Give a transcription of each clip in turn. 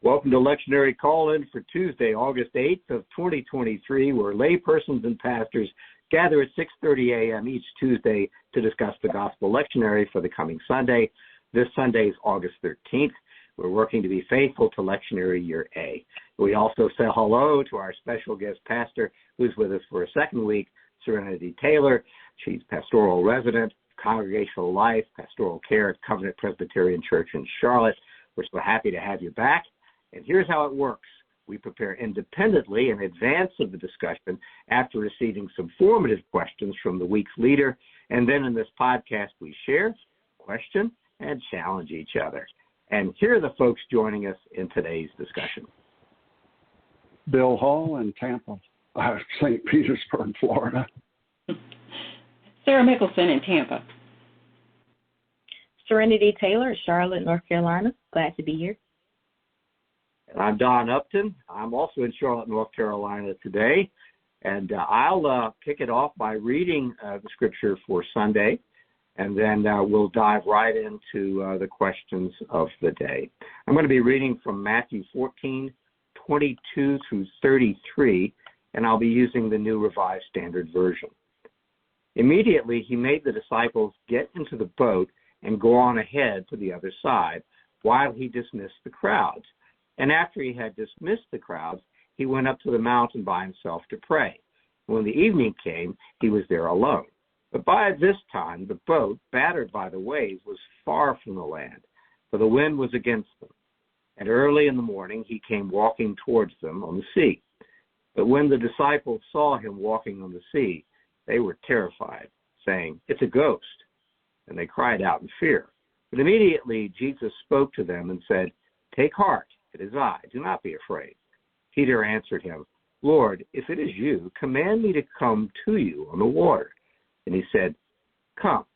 Welcome to Lectionary Call-In for Tuesday, August 8th of 2023, where laypersons and pastors gather at 6:30 a.m. each Tuesday to discuss the Gospel Lectionary for the coming Sunday. This Sunday is August 13th. We're working to be faithful to Lectionary Year A. We also say hello to our special guest pastor who's with us for a second week, Serenity Taylor. She's pastoral resident, congregational life, pastoral care at Covenant Presbyterian Church in Charlotte. We're so happy to have you back. And here's how it works. We prepare independently in advance of the discussion after receiving some formative questions from the week's leader. And then in this podcast, we share, question, and challenge each other. And here are the folks joining us in today's discussion. Bill Hall in Tampa, St. Petersburg, Florida. Sarah Mickelson in Tampa. Serenity Taylor, Charlotte, North Carolina. Glad to be here. I'm Don Upton. I'm also in Charlotte, North Carolina today. And I'll kick it off by reading the scripture for Sunday, and then we'll dive right into the questions of the day. I'm going to be reading from Matthew 14:22 through 33, and I'll be using the New Revised Standard Version. Immediately, he made the disciples get into the boat and go on ahead to the other side while he dismissed the crowds. And after he had dismissed the crowds, he went up to the mountain by himself to pray. When the evening came, he was there alone. But by this time, the boat, battered by the waves, was far from the land, for the wind was against them. And early in the morning, he came walking towards them on the sea. But when the disciples saw him walking on the sea, they were terrified, saying, "It's a ghost." And they cried out in fear. But immediately Jesus spoke to them and said, "Take heart. It is I. Do not be afraid." Peter answered him, "Lord, if it is you, command me to come to you on the water." And he said, "Come."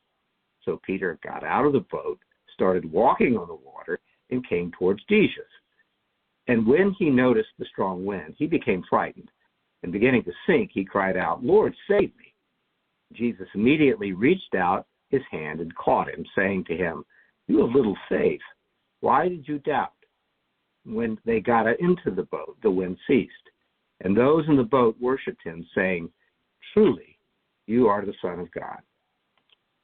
So Peter got out of the boat, started walking on the water, and came towards Jesus. And when he noticed the strong wind, he became frightened. And beginning to sink, he cried out, "Lord, save me." Jesus immediately reached out his hand and caught him, saying to him, "You have little faith. Why did you doubt?" When they got into the boat, the wind ceased, and those in the boat worshipped him, saying, "Truly, you are the Son of God."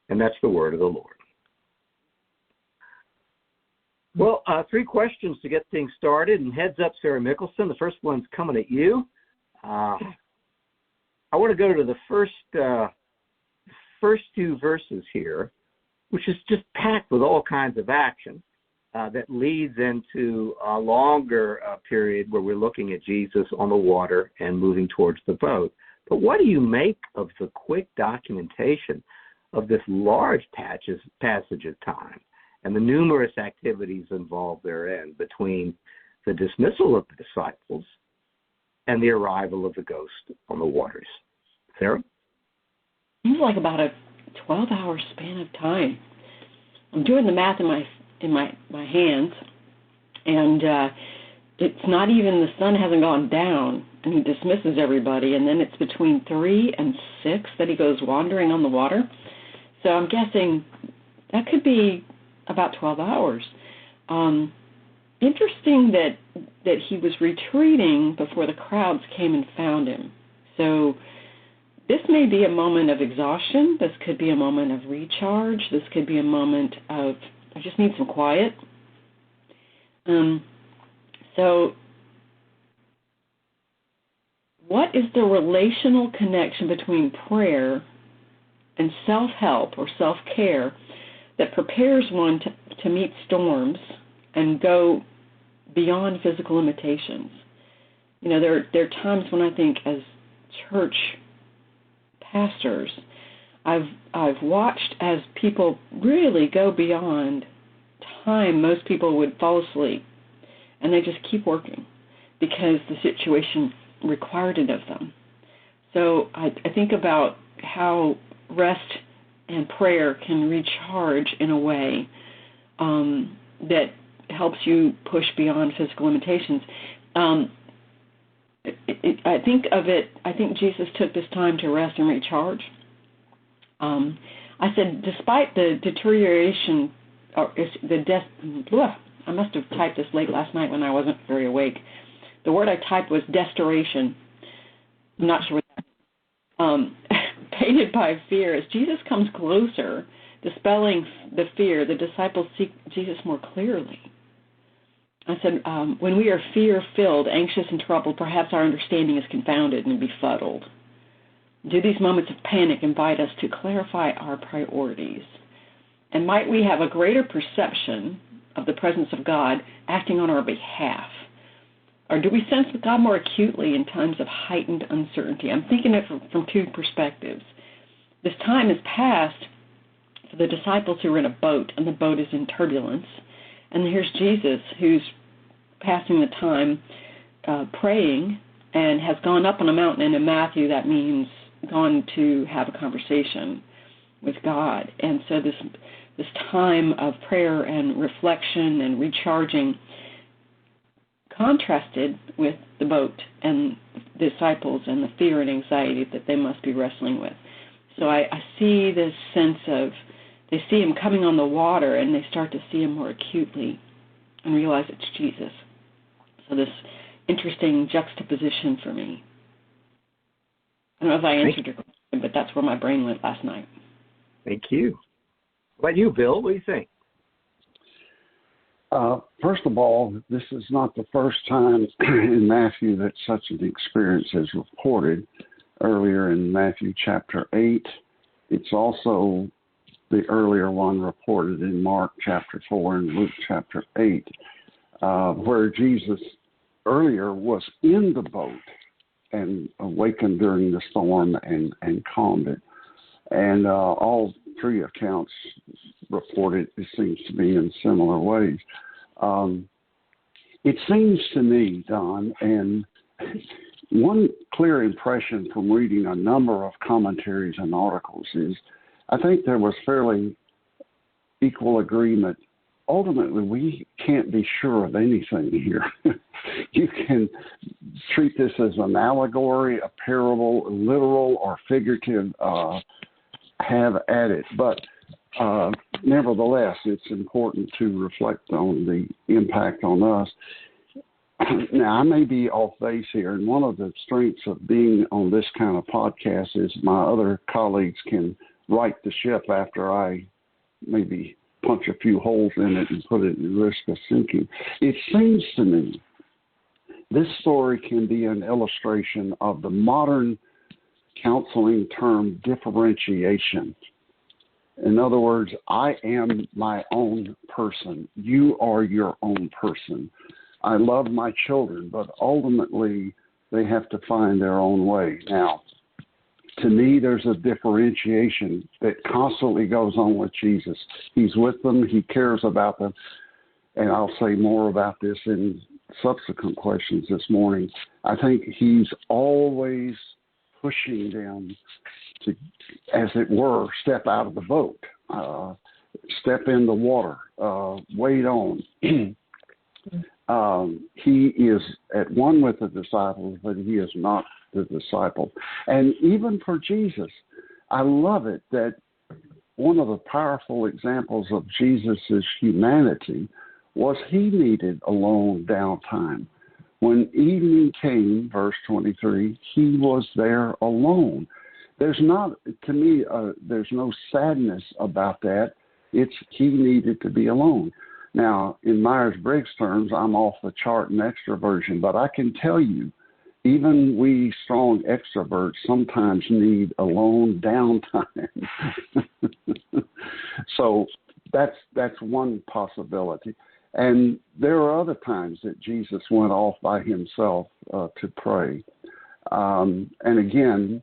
And that's the word of the Lord. Well, three questions to get things started, and heads up, Sarah Mickelson. The first one's coming at you. I want to go to the first two verses here, which is just packed with all kinds of action. That leads into a longer period where we're looking at Jesus on the water and moving towards the boat. But what do you make of the quick documentation of this large passage of time and the numerous activities involved therein between the dismissal of the disciples and the arrival of the ghost on the waters? Sarah? Seems like about a 12-hour span of time. I'm doing the math in my hands, and it's not even, the sun hasn't gone down, and he dismisses everybody, and then it's between 3 and 6 that he goes wandering on the water. So I'm guessing that could be about 12 hours. Interesting that he was retreating before the crowds came and found him. So this may be a moment of exhaustion. This could be a moment of recharge. This could be a moment of, I just need some quiet. So what is the relational connection between prayer and self-help or self-care that prepares one to meet storms and go beyond physical limitations? You know, there are times when I think as church pastors, I've watched as people really go beyond time. Most people would fall asleep, and they just keep working because the situation required it of them. So I think about how rest and prayer can recharge in a way that helps you push beyond physical limitations. I think Jesus took this time to rest and recharge. I said, despite the deterioration, or I must have typed this late last night when I wasn't very awake. The word I typed was desperation. I'm not sure what that painted by fear. As Jesus comes closer, dispelling the fear, the disciples seek Jesus more clearly. I said, when we are fear-filled, anxious, and troubled, perhaps our understanding is confounded and befuddled. Do these moments of panic invite us to clarify our priorities? And might we have a greater perception of the presence of God acting on our behalf? Or do we sense God more acutely in times of heightened uncertainty? I'm thinking it from two perspectives. This time has passed for the disciples who were in a boat, and the boat is in turbulence. And here's Jesus, who's passing the time praying and has gone up on a mountain. And in Matthew, that means gone to have a conversation with God. And so this time of prayer and reflection and recharging contrasted with the boat and the disciples and the fear and anxiety that they must be wrestling with. So I see this sense of they see him coming on the water, and they start to see him more acutely and realize it's Jesus. So this interesting juxtaposition for me. I don't know if I answered your question, but that's where my brain went last night. Thank you. What about you, Bill? What do you think? First of all, this is not the first time in Matthew that such an experience is reported. Earlier in Matthew chapter 8, it's also the earlier one reported in Mark chapter 4 and Luke chapter 8, where Jesus earlier was in the boat and awakened during the storm and calmed it. And all three accounts reported, it seems to be, in similar ways. It seems to me, Don, and one clear impression from reading a number of commentaries and articles is I think there was fairly equal agreement. Ultimately, we can't be sure of anything here. You can treat this as an allegory, a parable, literal or figurative, have at it. But nevertheless, it's important to reflect on the impact on us. Now, I may be off base here, and one of the strengths of being on this kind of podcast is my other colleagues can right the ship after I maybe punch a few holes in it and put it at risk of sinking. It seems to me this story can be an illustration of the modern counseling term differentiation. In other words, I am my own person. You are your own person. I love my children, but ultimately they have to find their own way. Now, to me, there's a differentiation that constantly goes on with Jesus. He's with them. He cares about them. And I'll say more about this in subsequent questions this morning. I think he's always pushing them to, as it were, step out of the boat, step in the water, wade on. He is at one with the disciples, but he is not the disciple. And even for Jesus, I love it that one of the powerful examples of Jesus' humanity was he needed alone downtime. When evening came, verse 23, he was there alone. There's not, to me, there's no sadness about that. It's he needed to be alone. Now, in Myers-Briggs terms, I'm off the chart in extroversion, but I can tell you, even we strong extroverts sometimes need alone downtime. So that's one possibility. And there are other times that Jesus went off by himself to pray. And again,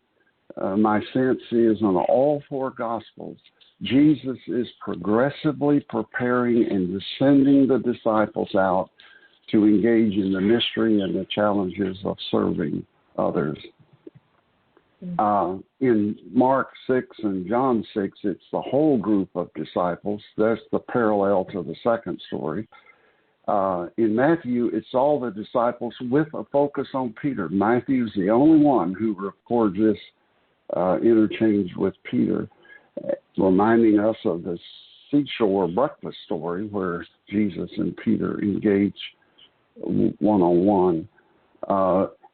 my sense is on all four Gospels, Jesus is progressively preparing and sending the disciples out to engage in the mystery and the challenges of serving others. In Mark 6 and John 6, it's the whole group of disciples. That's the parallel to the second story. In Matthew, it's all the disciples with a focus on Peter. Matthew's the only one who records this interchange with Peter, reminding us of the seashore breakfast story where Jesus and Peter engage one-on-one.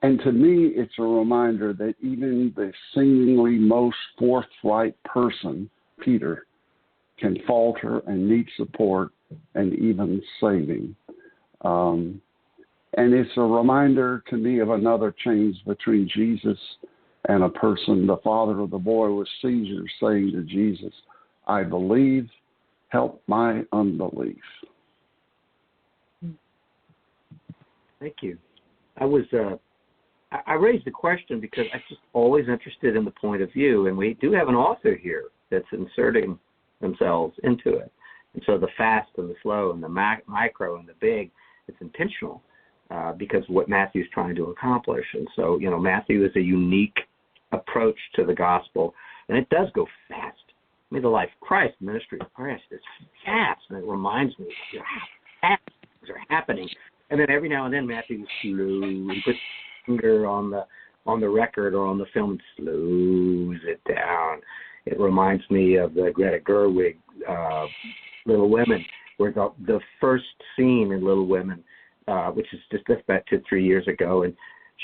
And to me, it's a reminder that even the seemingly most forthright person, Peter, can falter and need support and even saving. And it's a reminder to me of another change between Jesus and a person. The father of the boy with seizures saying to Jesus, I believe, help my unbelief. Thank you. I raised the question because I'm just always interested in the point of view, and we do have an author here that's inserting themselves into it. And so the fast and the slow and the micro and the big, it's intentional because of what Matthew's trying to accomplish. And so, Matthew is a unique approach to the gospel, and it does go fast. I mean, the life of Christ, the ministry of Christ is fast, and it reminds me how fast things are happening. And then every now and then Matthew slowly puts his finger on the record or on the film and slows it down. It reminds me of the Greta Gerwig Little Women, where the first scene in Little Women, which is just about 2-3 years ago, and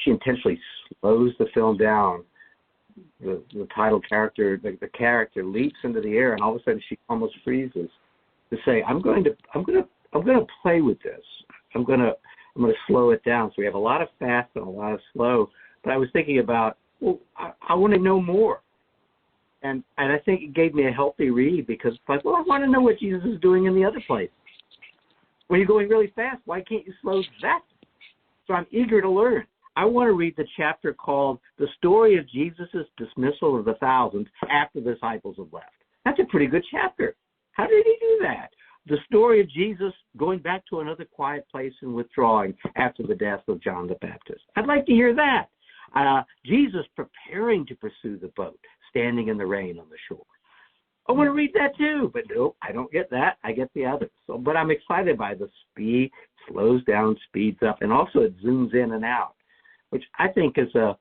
she intentionally slows the film down. The title character, the character leaps into the air, and all of a sudden she almost freezes to say, "I'm going to play with this. I'm going to slow it down." So we have a lot of fast and a lot of slow. But I was thinking about, I want to know more. And I think it gave me a healthy read because it's like, I want to know what Jesus is doing in the other place. When you're going really fast, why can't you slow that? So I'm eager to learn. I want to read the chapter called The Story of Jesus' Dismissal of the Thousands After the Disciples Have Left. That's a pretty good chapter. How did he do that? The story of Jesus going back to another quiet place and withdrawing after the death of John the Baptist. I'd like to hear that. Jesus preparing to pursue the boat, standing in the rain on the shore. I want to read that too, but no, I don't get that. I get the others. But I'm excited by the speed, slows down, speeds up, and also it zooms in and out, which I think is a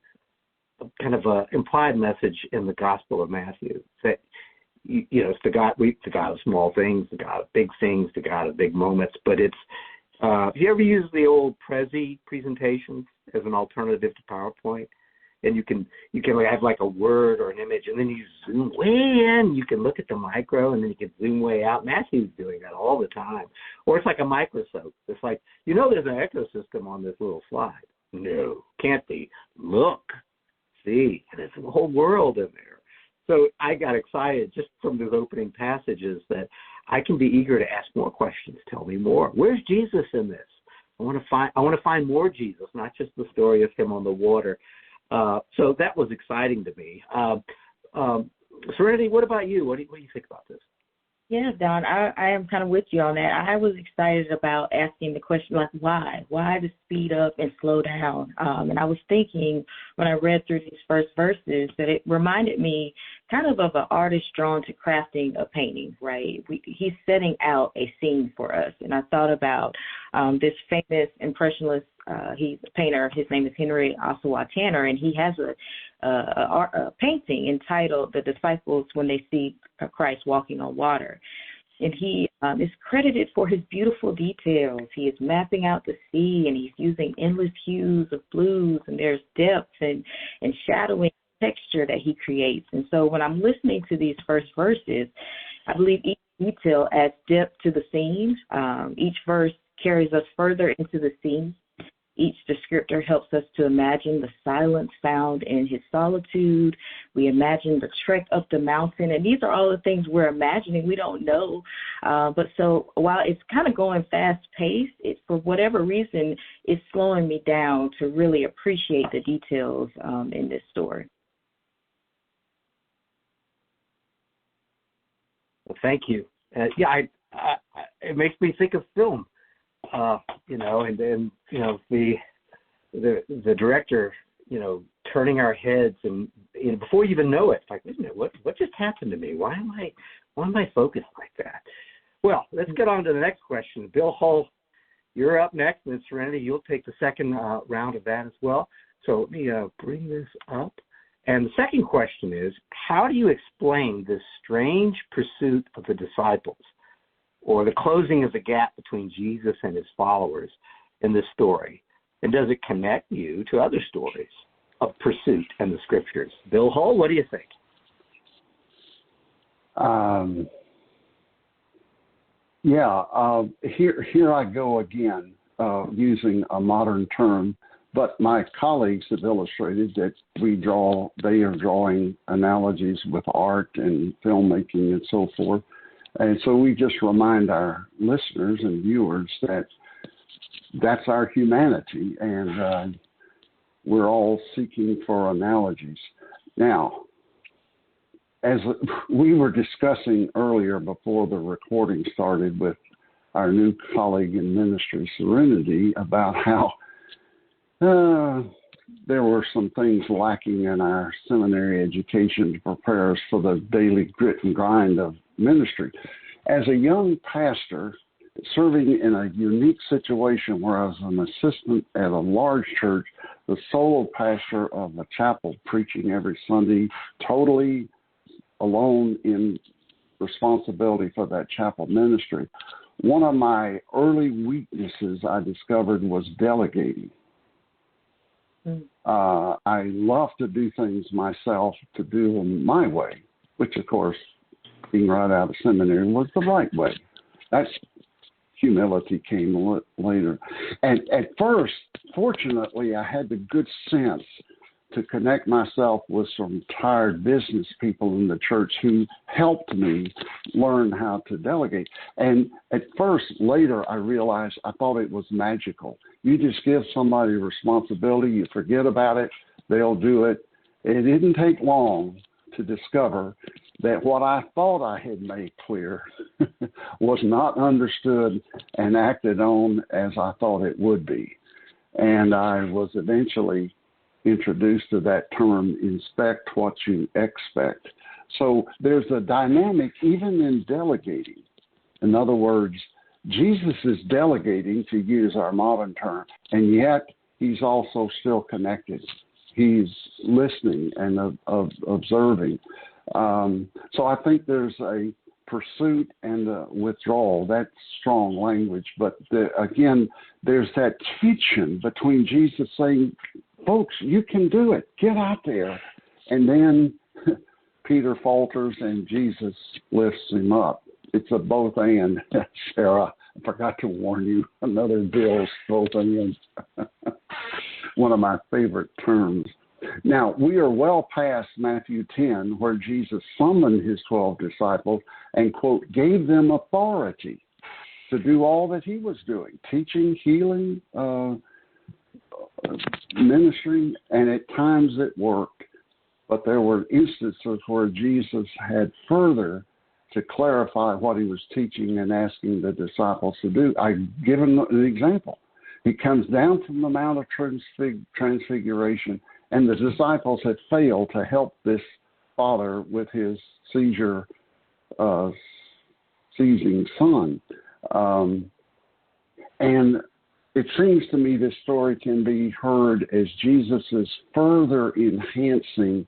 kind of a implied message in the Gospel of Matthew that it's the God of small things, the God of big things, the God of big moments. But it's have you ever used the old Prezi presentations as an alternative to PowerPoint? And you can have like a word or an image, and then you zoom way in. You can look at the micro, and then you can zoom way out. Matthew's doing that all the time. Or it's like a microscope. It's like, there's an ecosystem on this little slide. No, can't be. Look, see, and there's a whole world in there. So I got excited just from those opening passages that I can be eager to ask more questions. Tell me more. Where's Jesus in this? I want to find more Jesus, not just the story of him on the water. So that was exciting to me. Serenity, what about you? What do you think about this? Yeah, Don, I am kind of with you on that. I was excited about asking the question, like, why? Why to speed up and slow down? And I was thinking when I read through these first verses that it reminded me kind of an artist drawn to crafting a painting, right? He's setting out a scene for us. And I thought about this famous impressionist, he's a painter. His name is Henry Ossawa Tanner, and he has a painting entitled "The Disciples When They See Christ Walking on Water." And he is credited for his beautiful details. He is mapping out the sea, and he's using endless hues of blues, and there's depth and shadowing texture that he creates. And so when I'm listening to these first verses, I believe each detail adds depth to the scene. Each verse carries us further into the scene. Each descriptor helps us to imagine the silence found in his solitude. We imagine the trek up the mountain, and these are all the things we're imagining. We don't know. But so while it's kind of going fast-paced, it, for whatever reason, it's slowing me down to really appreciate the details in this story. Well, thank you. It makes me think of film. And then the director, turning our heads, and before you even know it, it's like, wait a minute, what just happened to me? Why am I focused like that? Well, let's get on to the next question. Bill Hull, you're up next, and Serenity, you'll take the second round of that as well. So let me bring this up. And the second question is, how do you explain this strange pursuit of the disciples or the closing of the gap between Jesus and his followers in this story? And does it connect you to other stories of pursuit in the scriptures? Bill Hull, what do you think? Here I go again, using a modern term, but my colleagues have illustrated that they are drawing analogies with art and filmmaking and so forth. And so we just remind our listeners and viewers that that's our humanity, and we're all seeking for analogies. Now, as we were discussing earlier before the recording started with our new colleague in ministry, Serenity, about how there were some things lacking in our seminary education to prepare us for the daily grit and grind of ministry. As a young pastor, serving in a unique situation where I was an assistant at a large church, the solo pastor of a chapel, preaching every Sunday, totally alone in responsibility for that chapel ministry. One of my early weaknesses I discovered was delegating. I love to do things myself, to do them my way, which, of course, being right out of seminary was the right way. That's humility came later. And at first, fortunately, I had the good sense to connect myself with some tired business people in the church who helped me learn how to delegate. And at first, later, I realized I thought it was magical. You just give somebody responsibility, you forget about it, they'll do it. It didn't take long to discover that what I thought I had made clear was not understood and acted on as I thought it would be. And I was eventually introduced to that term, inspect what you expect. So there's a dynamic even in delegating. In other words, Jesus is delegating, to use our modern term, and yet he's also still connected. He's listening and observing. So I think there's a pursuit and a withdrawal. That's strong language. But again, there's that tension between Jesus saying, folks, you can do it. Get out there. And then Peter falters and Jesus lifts him up. It's a both and, Sarah. I forgot to warn you. Another Bill's both and. One of my favorite terms. Now, we are well past Matthew 10, where Jesus summoned his 12 disciples and, quote, gave them authority to do all that he was doing, teaching, healing, ministry, and at times it worked. But there were instances where Jesus had further to clarify what he was teaching and asking the disciples to do. I've given an example. He comes down from the Mount of Transfiguration, and the disciples had failed to help this father with his seizing son. And it seems to me this story can be heard as Jesus is further enhancing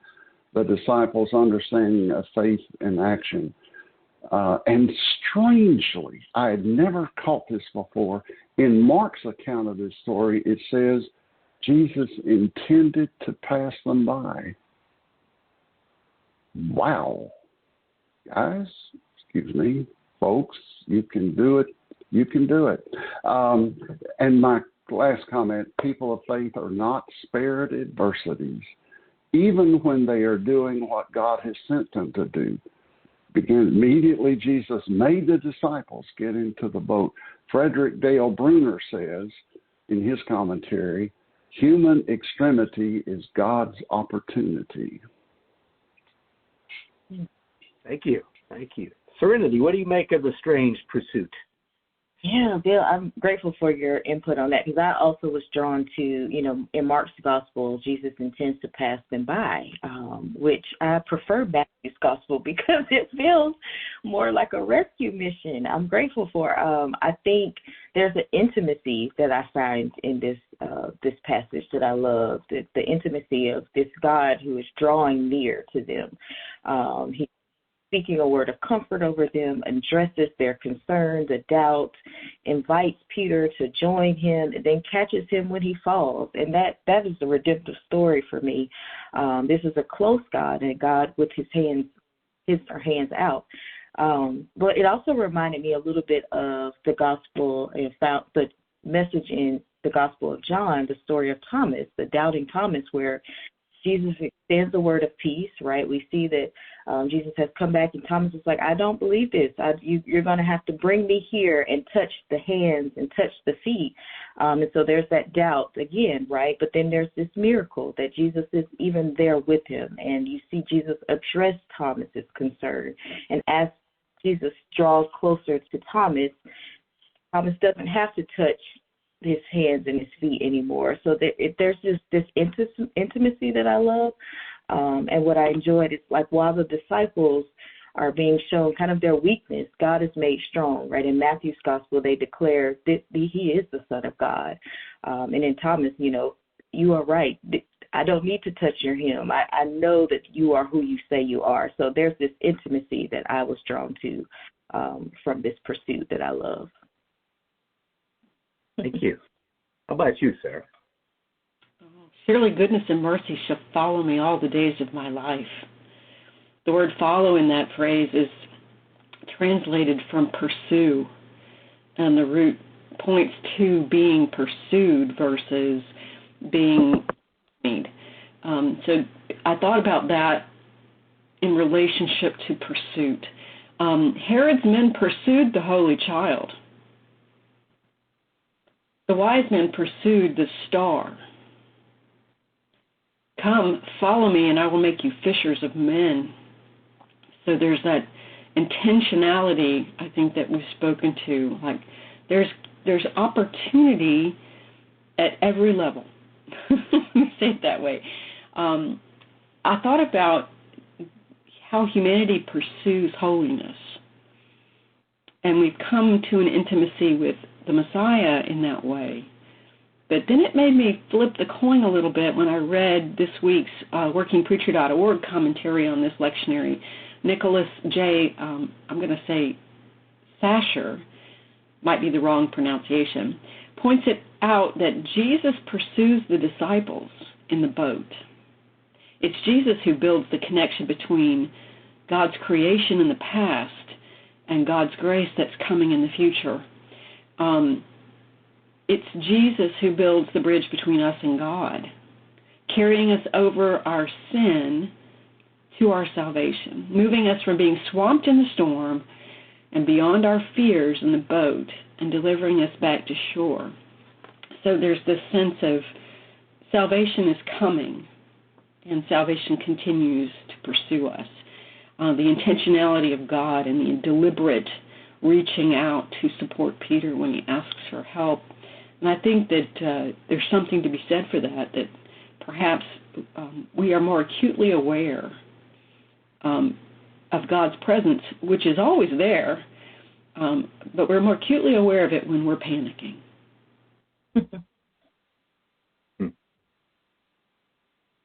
the disciples' understanding of faith and action. And strangely, I had never caught this before. In Mark's account of this story, it says Jesus intended to pass them by. Wow. Guys, excuse me, folks, you can do it. You can do it. And my last comment, people of faith are not spared adversities, even when they are doing what God has sent them to do. Immediately, Jesus made the disciples get into the boat. Frederick Dale Bruner says in his commentary, human extremity is God's opportunity. Thank you. Thank you. Serenity, what do you make of the strange pursuit? Yeah, Bill, I'm grateful for your input on that because I also was drawn to, in Mark's gospel, Jesus intends to pass them by, which I prefer Matthew's gospel because it feels more like a rescue mission. I'm grateful for. I think there's an intimacy that I find in this passage that I love, the intimacy of this God who is drawing near to them. speaking a word of comfort over them, addresses their concerns, the doubts, invites Peter to join him, and then catches him when he falls. And that is the redemptive story for me. This is a close God, and God with his hands out. But it also reminded me a little bit of the gospel and found the message in the Gospel of John, the story of Thomas, the doubting Thomas, where Jesus extends the word of peace, right? We see that Jesus has come back, and Thomas is like, I don't believe this. You're going to have to bring me here and touch the hands and touch the feet. And so there's that doubt again, right? But then there's this miracle that Jesus is even there with him, and you see Jesus address Thomas's concern. And as Jesus draws closer to Thomas doesn't have to touch his hands and his feet anymore. So there's just this intimacy that I love. And what I enjoyed is like while the disciples are being shown kind of their weakness, God is made strong, right? In Matthew's gospel, they declare that he is the Son of God. And in Thomas, you are right. I don't need to touch your hem. I know that you are who you say you are. So there's this intimacy that I was drawn to from this pursuit that I love. Thank you. How about you, Sarah? Surely goodness and mercy shall follow me all the days of my life. The word follow in that phrase is translated from pursue, and the root points to being pursued versus being made. So I thought about that in relationship to pursuit. Herod's men pursued the holy child. The wise men pursued the star. Come, follow me, and I will make you fishers of men. So there's that intentionality, I think, that we've spoken to. Like there's opportunity at every level. Let me say it that way. I thought about how humanity pursues holiness. And we've come to an intimacy with the Messiah in that way. But then it made me flip the coin a little bit when I read this week's WorkingPreacher.org commentary on this lectionary. Nicholas J., I'm going to say Sasher, might be the wrong pronunciation, points it out that Jesus pursues the disciples in the boat. It's Jesus who builds the connection between God's creation in the past and God's grace that's coming in the future. It's Jesus who builds the bridge between us and God, carrying us over our sin to our salvation, moving us from being swamped in the storm and beyond our fears in the boat and delivering us back to shore. So there's this sense of salvation is coming, and salvation continues to pursue us. The intentionality of God and the deliberate reaching out to support Peter when he asks for help. And I think that there's something to be said for that perhaps we are more acutely aware of God's presence, which is always there, but we're more acutely aware of it when we're panicking.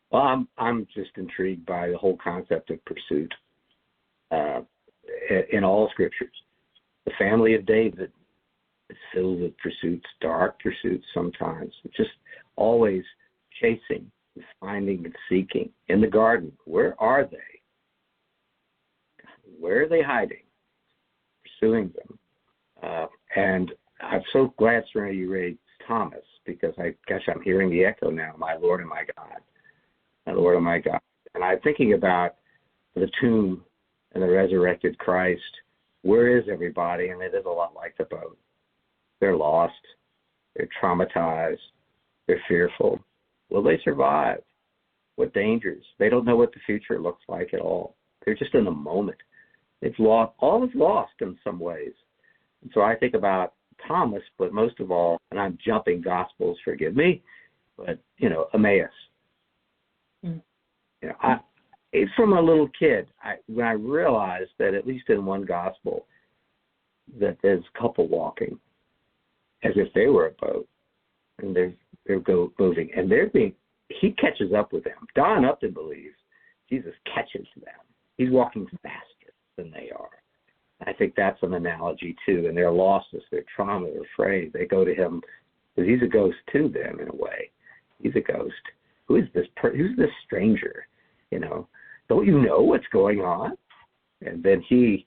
Well, I'm just intrigued by the whole concept of pursuit in all scriptures. The family of David is filled with pursuits, dark pursuits sometimes, just always chasing, finding and seeking. In the garden, where are they? Where are they hiding? Pursuing them. And I'm so glad, Serena, you raised Thomas, because I'm hearing the echo now, my Lord and my God. My Lord and my God. And I'm thinking about the tomb and the resurrected Christ. Where is everybody? And it is a lot like the boat. They're lost. They're traumatized. They're fearful. Will they survive? What dangers? They don't know what the future looks like at all. They're just in the moment. They've lost. All is lost in some ways. And so I think about Thomas, but most of all, and I'm jumping Gospels, forgive me, but, Emmaus. From a little kid, when I realized that at least in one gospel that there's a couple walking as if they were a boat, and they're moving, and he catches up with them. Don Upton believes Jesus catches them. He's walking faster. than they are. I think that's an analogy too. And their losses, their trauma, their afraid, they go to him because he's a ghost too. Then, in a way, he's a ghost. Who is this? Who's this stranger? You know, don't you know what's going on? And then he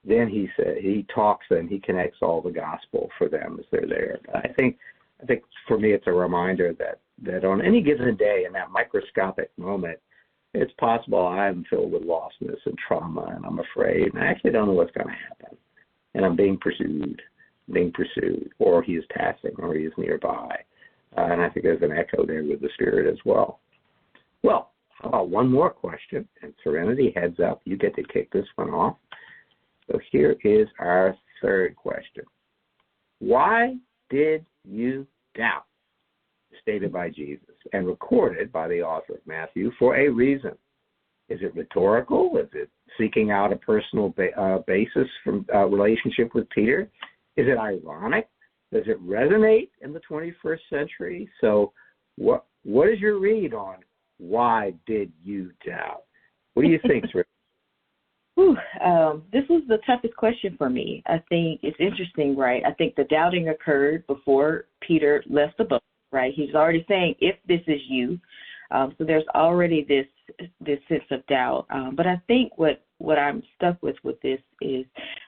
said he talks and he connects all the gospel for them as they're there. But I think for me it's a reminder that on any given day in that microscopic moment, it's possible I'm filled with lostness and trauma and I'm afraid and I actually don't know what's going to happen. And I'm being pursued, or he is passing, or he is nearby. And I think there's an echo there with the Spirit as well. Well, how about one more question? And Serenity, heads up, you get to kick this one off. So here is our third question. Why did you doubt? Stated by Jesus and recorded by the author of Matthew for a reason. Is it rhetorical? Is it seeking out a personal basis from relationship with Peter? Is it ironic? Does it resonate in the 21st century? So what is your read on why did you doubt? What do you think, Rick? This was the toughest question for me. I think it's interesting, right? I think the doubting occurred before Peter left the boat, right? He's already saying, if this is you. So there's already this sense of doubt. But I think what I'm stuck with this is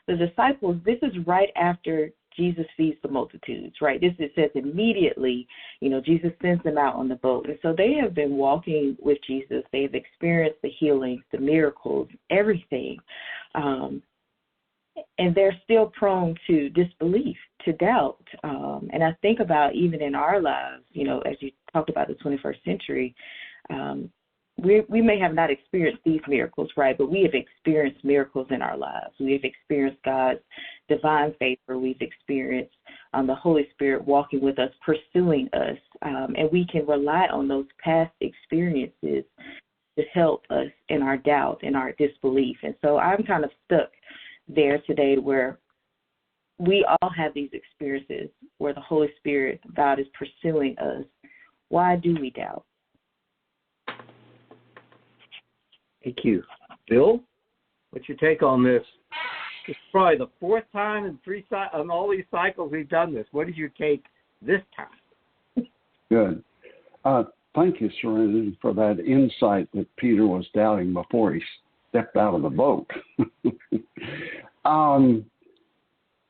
the disciples, this is right after Jesus feeds the multitudes, right? It says immediately, Jesus sends them out on the boat. And so they have been walking with Jesus. They've experienced the healings, the miracles, everything. And they're still prone to disbelief, to doubt. And I think about even in our lives, as you talked about the 21st century, we may have not experienced these miracles, right? But we have experienced miracles in our lives. We have experienced God's divine favor. We've experienced the Holy Spirit walking with us, pursuing us. And we can rely on those past experiences to help us in our doubt and our disbelief. And so I'm kind of stuck there today where we all have these experiences where the Holy Spirit, God, is pursuing us. Why do we doubt? Thank you. Bill, what's your take on this? It's probably the fourth time in all these cycles we've done this. What is your take this time? Good. Thank you, Serenity, for that insight that Peter was doubting before he stepped out of the boat.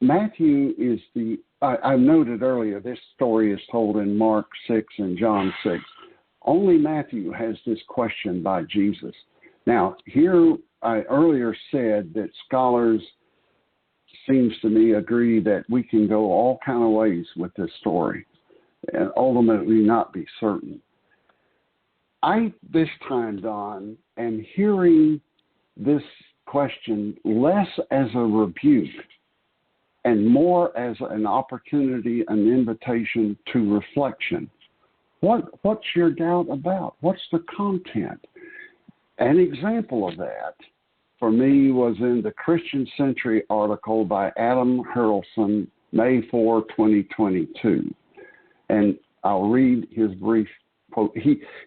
Matthew is I noted earlier, this story is told in Mark 6 and John 6. Only Matthew has this question by Jesus. Now, here I earlier said that scholars, seems to me, agree that we can go all kind of ways with this story and ultimately not be certain. I, this time, Don, am hearing this question less as a rebuke and more as an opportunity, an invitation to reflection. What's your doubt about? What's the content? An example of that for me was in the Christian Century article by Adam Hurlson, May 4, 2022. And I'll read his brief quote.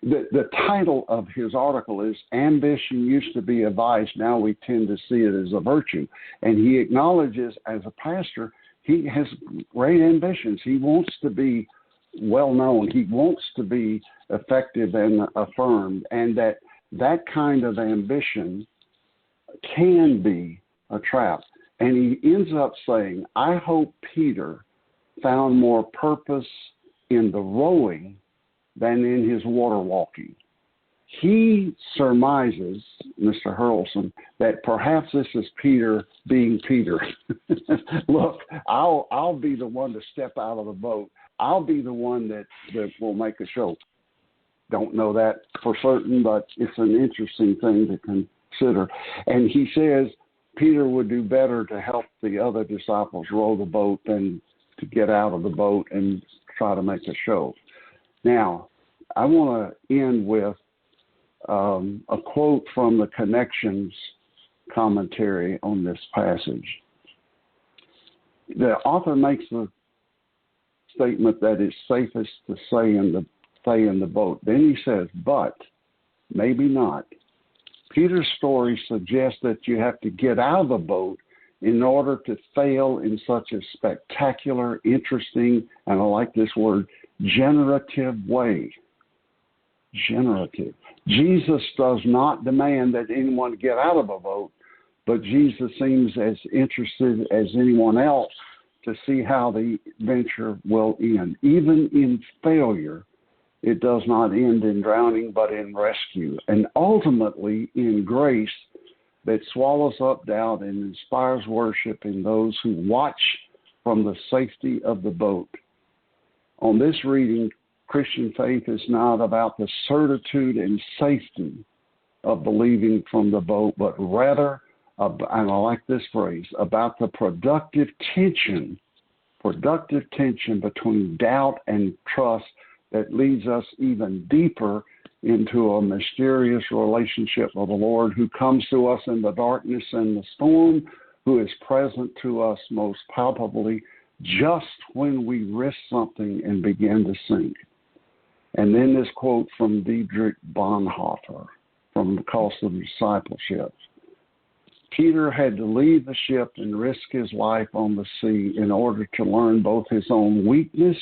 The title of his article is "Ambition Used to Be a Vice, Now We Tend to See It as a Virtue." And he acknowledges, as a pastor, he has great ambitions. He wants to be well known. He wants to be effective and affirmed, and that kind of ambition can be a trap. And he ends up saying, I hope Peter found more purpose in the rowing than in his water walking. He surmises, Mr. Hurlson, that perhaps this is Peter being Peter. Look, I'll be the one to step out of the boat. I'll be the one that will make a show. Don't know that for certain, but it's an interesting thing to consider. And he says Peter would do better to help the other disciples row the boat than to get out of the boat and try to make a show. Now, I want to end with a quote from the Connections commentary on this passage. The author makes the statement that it's safest to stay in the boat. Then he says, but maybe not. Peter's story suggests that you have to get out of the boat in order to fail in such a spectacular, interesting, and I like this word, generative way. Generative. Jesus does not demand that anyone get out of a boat, but Jesus seems as interested as anyone else to see how the venture will end. Even in failure, it does not end in drowning, but in rescue, and ultimately in grace that swallows up doubt and inspires worship in those who watch from the safety of the boat. On this reading, Christian faith is not about the certitude and safety of believing from the boat, but rather, and I like this phrase, about the productive tension between doubt and trust that leads us even deeper into a mysterious relationship with the Lord, who comes to us in the darkness and the storm, who is present to us most palpably just when we risk something and begin to sink. And then this quote from Dietrich Bonhoeffer from The Cost of Discipleship. Peter had to leave the ship and risk his life on the sea in order to learn both his own weakness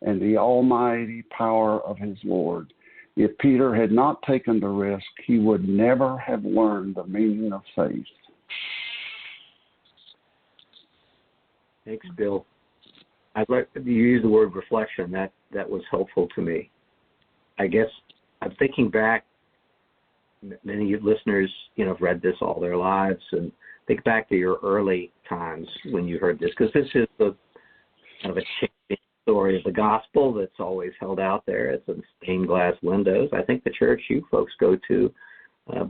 and the almighty power of his Lord. If Peter had not taken the risk, he would never have learned the meaning of faith. Thanks, Bill. I'd like you use the word reflection. That was helpful to me. I guess I'm thinking back. Many listeners, have read this all their lives, and think back to your early times when you heard this, because this is the kind of a changing story of the gospel that's always held out there. It's in stained glass windows. I think the church you folks go to,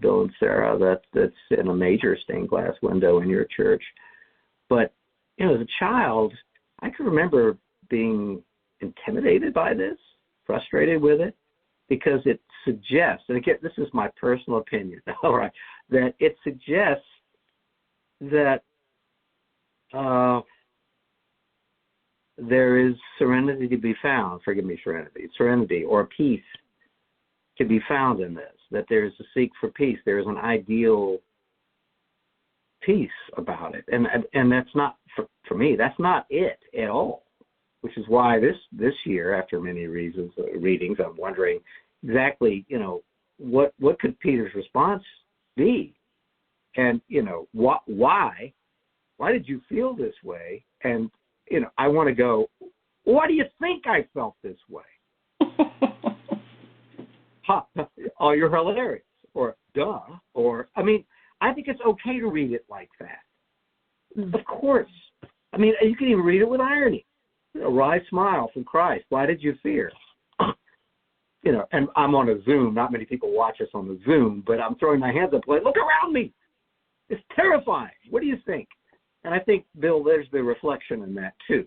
Bill and Sarah, that's in a major stained glass window in your church. But as a child, I can remember being intimidated by this, frustrated with it, because it suggests, and again, this is my personal opinion, all right, that it suggests that there is serenity to be found, serenity or peace to be found in this, that there's a seek for peace. There's an ideal peace about it. And that's not, for me, that's not it at all, which is why this year, after many readings, I'm wondering exactly, what could Peter's response be? And, why did you feel this way? And, I want to go, why do you think I felt this way? Oh, you're hilarious. Or, duh. Or, I think it's okay to read it like that. Of course. You can even read it with irony. A wry smile from Christ. Why did you fear? And I'm on a Zoom. Not many people watch us on the Zoom, but I'm throwing my hands up like, look around me. It's terrifying. What do you think? And I think, Bill, there's the reflection in that, too,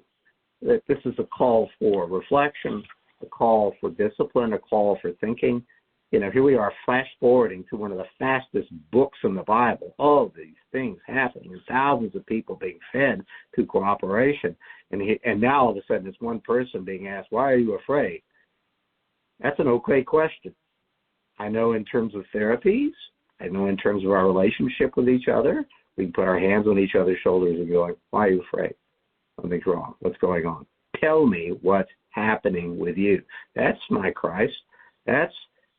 that this is a call for reflection, a call for discipline, a call for thinking. Here we are flash forwarding to one of the fastest books in the Bible. All of these things happening, and thousands of people being fed through cooperation. And now all of a sudden it's one person being asked, why are you afraid? That's an okay question. I know in terms of therapies, I know in terms of our relationship with each other, we can put our hands on each other's shoulders and go, why are you afraid? Something's wrong. What's going on? Tell me what's happening with you. That's my Christ. That's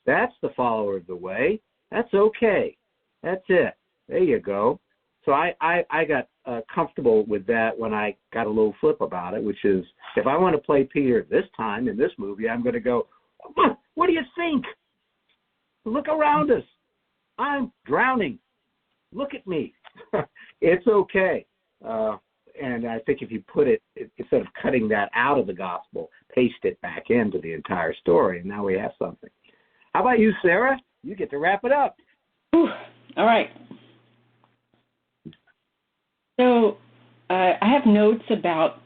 the follower of the way. That's okay. That's it. There you go. So I got comfortable with that when I got a little flip about it, which is if I want to play Peter this time in this movie, I'm going to go, what do you think? Look around us. I'm drowning. Look at me. It's okay. And I think if you put it, instead of cutting that out of the gospel, paste it back into the entire story, and now we have something. How about you, Sarah? You get to wrap it up. Whew. All right. So I have notes about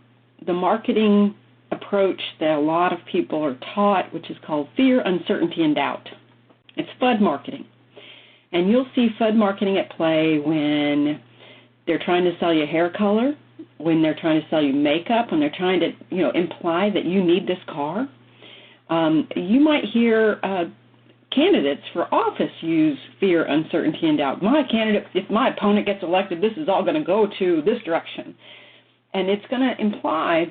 the marketing approach that a lot of people are taught, which is called fear, uncertainty, and doubt. It's FUD marketing. And you'll see FUD marketing at play when they're trying to sell you hair color, when they're trying to sell you makeup, when they're trying to, imply that you need this car. You might hear candidates for office use fear, uncertainty, and doubt. If my opponent gets elected, this is all going to go to this direction. And it's going to imply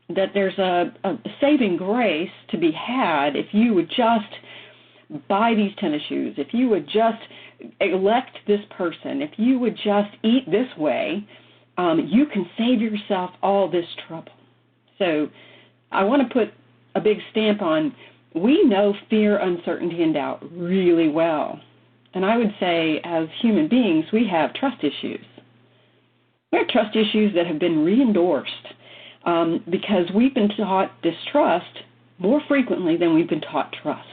that there's a saving grace to be had if you would just buy these tennis shoes, if you would just elect this person, if you would just eat this way, you can save yourself all this trouble. So I want to put a big stamp on, we know fear, uncertainty, and doubt really well. And I would say as human beings, we have trust issues. We have trust issues that have been re-endorsed because we've been taught distrust more frequently than we've been taught trust.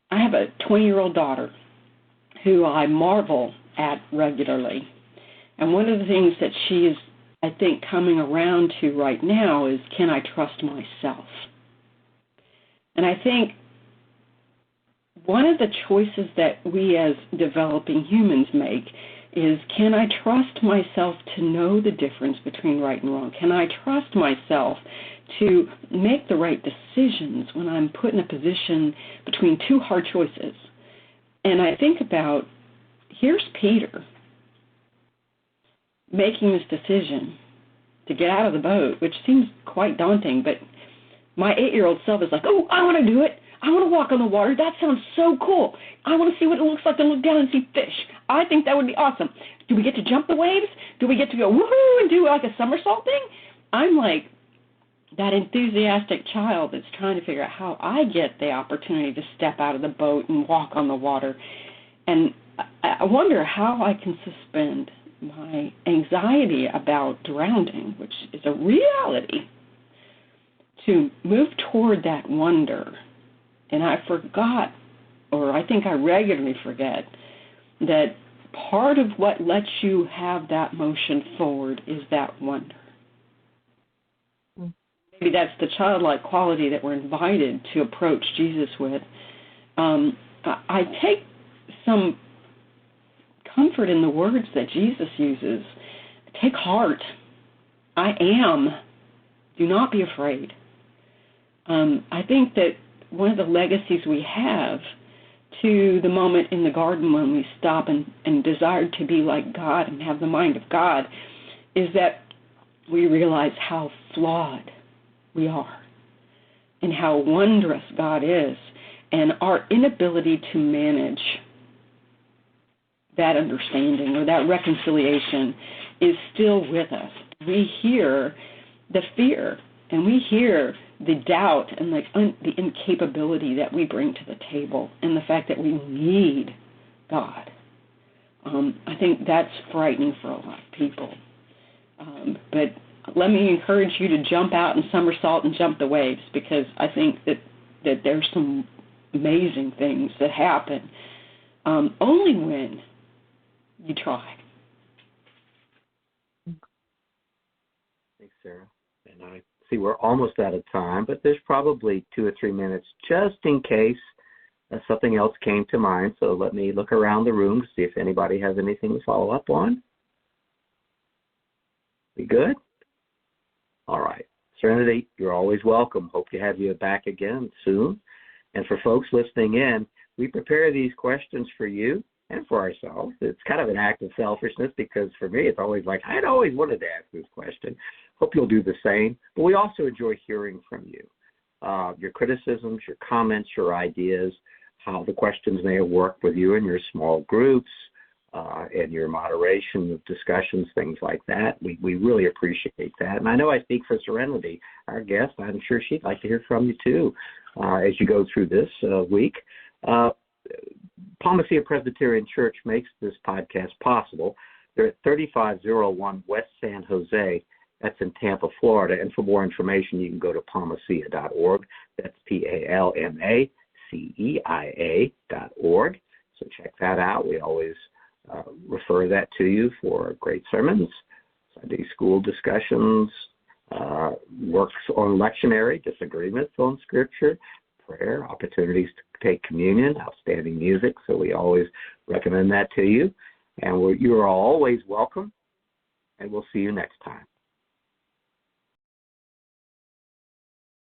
I have a 20-year-old daughter who I marvel at regularly. And one of the things that she is, I think, coming around to right now is, can I trust myself? And I think one of the choices that we as developing humans make is, can I trust myself to know the difference between right and wrong? Can I trust myself to make the right decisions when I'm put in a position between two hard choices? And I think about, here's Peter making this decision to get out of the boat, which seems quite daunting, but my 8-year-old self is like, oh, I want to do it. I want to walk on the water. That sounds so cool. I want to see what it looks like to look down and see fish. I think that would be awesome. Do we get to jump the waves? Do we get to go woohoo and do like a somersault thing? I'm like that enthusiastic child that's trying to figure out how I get the opportunity to step out of the boat and walk on the water. And I wonder how I can suspend my anxiety about drowning, which is a reality, to move toward that wonder. And I forgot, or I think I regularly forget, that part of what lets you have that motion forward is that wonder. Maybe that's the childlike quality that we're invited to approach Jesus with. I take some comfort in the words that Jesus uses. Take heart. I am. Do not be afraid. I think that one of the legacies we have to the moment in the garden when we stop and desire to be like God and have the mind of God is that we realize how flawed we are and how wondrous God is, and our inability to manage that understanding or that reconciliation is still with us. We hear the fear and we hear the doubt and the incapability that we bring to the table, and the fact that we need God. I think that's frightening for a lot of people. But let me encourage you to jump out and somersault and jump the waves, because I think that there's some amazing things that happen only when you try. Thanks, Sarah. And I see we're almost out of time, but there's probably 2 or 3 minutes just in case something else came to mind. So let me look around the room to see if anybody has anything to follow up on. We good? All right. Serenity, you're always welcome. Hope to have you back again soon. And for folks listening in, we prepare these questions for you and for ourselves. It's kind of an act of selfishness, because for me, it's always like, I'd always wanted to ask this question. Hope you'll do the same. But we also enjoy hearing from you. Your criticisms, your comments, your ideas, how the questions may have worked with you in your small groups, and your moderation of discussions, things like that. We really appreciate that. And I know I speak for Serenity, our guest. I'm sure she'd like to hear from you too as you go through this week. Palmacia Presbyterian Church makes this podcast possible. They're at 3501 West San Jose. That's in Tampa, Florida. And for more information, you can go to palmacia.org. That's PALMACEIA.org. So check that out. We always refer that to you for great sermons, Sunday school discussions, works on lectionary, disagreements on Scripture, prayer, opportunities to take communion, outstanding music. So we always recommend that to you. And you are always welcome, and we'll see you next time.